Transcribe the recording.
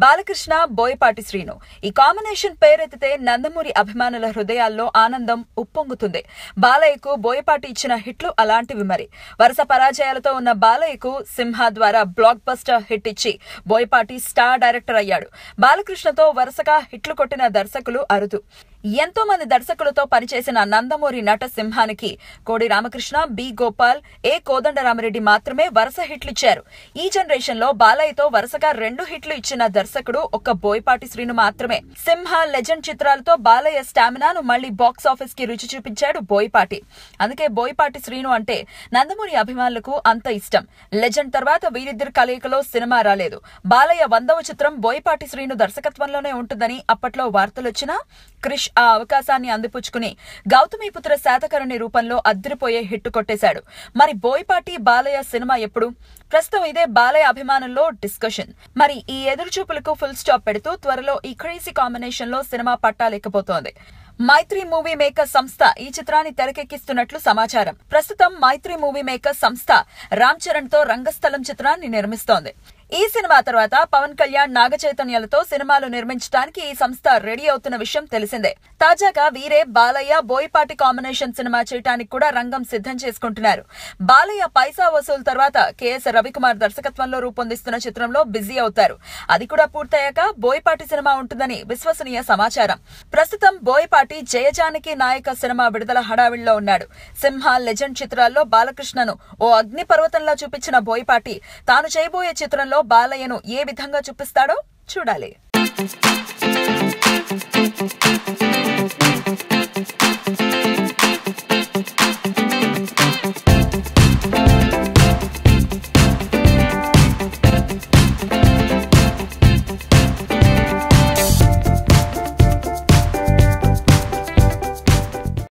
బాలకృష్ణ, బోయపాటి శ్రీను ఈ కాంబినేషన్ పేరెత్తితే నందమూరి అభిమానుల హృదయాల్లో ఆనందం ఉప్పొంగుతుంది. బాలయ్యకు బోయపాటి ఇచ్చిన హిట్లు అలాంటివి. మరి వరుస పరాజయాలతో ఉన్న బాలయ్యకు సింహ ద్వారా బ్లాక్ బస్టర్ హిట్ ఇచ్చి బోయపాటి స్టార్ డైరెక్టర్ అయ్యాడు. బాలకృష్ణతో వరుసగా హిట్లు కొట్టిన దర్శకులు అరుదు. ఎంతో మంది దర్శకులతో పనిచేసిన నందమూరి నట సింహానికి కోడి రామకృష్ణ, బి గోపాల్, ఏ కోదండరామిరెడ్డి మాత్రమే వరుస హిట్లిచ్చారు. ఈ జనరేషన్ లో బాలయ్యతో వరుసగా 2 హిట్లు ఇచ్చిన దర్శకుడు ఒక్క బోయపాటి శ్రీను మాత్రమే. సింహ, లెజెండ్ చిత్రాలతో బాలయ్య స్టామినాను మళ్లీ బాక్స్ ఆఫీస్ కి రుచి చూపించాడు బోయపాటి. అందుకే బోయపాటి శ్రీను అంటే నందమూరి అభిమానులకు అంత ఇష్టం. లెజెండ్ తర్వాత వీరిద్దరి కలయికలో సినిమా రాలేదు. బాలయ్య 100వ చిత్రం బోయపాటి శ్రీను దర్శకత్వంలోనే ఉంటుందని అప్పట్లో వార్తలొచ్చినా క్రిష్ ఆ అవకాశాన్ని అందిపుచ్చుకుని గౌతమిపుత్ర శాతకర్ణి రూపంలో అద్దరిపోయే హిట్ కొట్టేశాడు. మరి బోయపాటి, బాలయ్య సినిమా ఎప్పుడు? ప్రస్తుతం ఇదే బాలయ్య అభిమానుల్లో డిస్కషన్. మరి ఈ ఎదురుచూపులకు ఫుల్ స్టాప్ పెడుతూ త్వరలో ఈ క్రేజీ కాంబినేషన్ లో సినిమా పట్టాలేకపోతోంది. మైత్రి మూవీ మేకర్స్ సంస్థ ఈ చిత్రాన్ని తెరకెక్కిస్తున్నట్లు సమాచారం. ప్రస్తుతం మైత్రి మూవీ మేకర్స్ సంస్థ రామ్ చరణ్ తో రంగస్థలం చిత్రాన్ని నిర్మిస్తోంది. ఈ సినిమా తర్వాత పవన్ కళ్యాణ్, నాగచైతన్యలతో సినిమాలు నిర్మించడానికి ఈ సంస్థ రెడీ అవుతున్న విషయం తెలిసిందే. తాజాగా వీరే బాలయ్య, బోయపాటి కాంబినేషన్ సినిమా చేయడానికి కూడా రంగం సిద్ధం చేసుకుంటున్నారు. బాలయ్య పైసా వసూలు తర్వాత కెఎస్ రవికుమార్ దర్శకత్వంలో రూపొందిస్తున్న చిత్రంలో బిజీ అవుతారు. అది కూడా పూర్తయ్యాక బోయపాటి సినిమా ఉంటుందని విశ్వసనీయ సమాచారం. ప్రస్తుతం బోయపాటి జయజానకి నాయక సినిమా విడుదల హడావిడిలో ఉన్నాడు. సింహ, లెజెండ్ చిత్రాల్లో బాలకృష్ణను ఓ అగ్ని పర్వతంలా చూపించిన బోయపాటి తాను చేయబోయే చిత్రంలో బాలయ్యను ఏ విధంగా చూపిస్తాడో చూడాలి.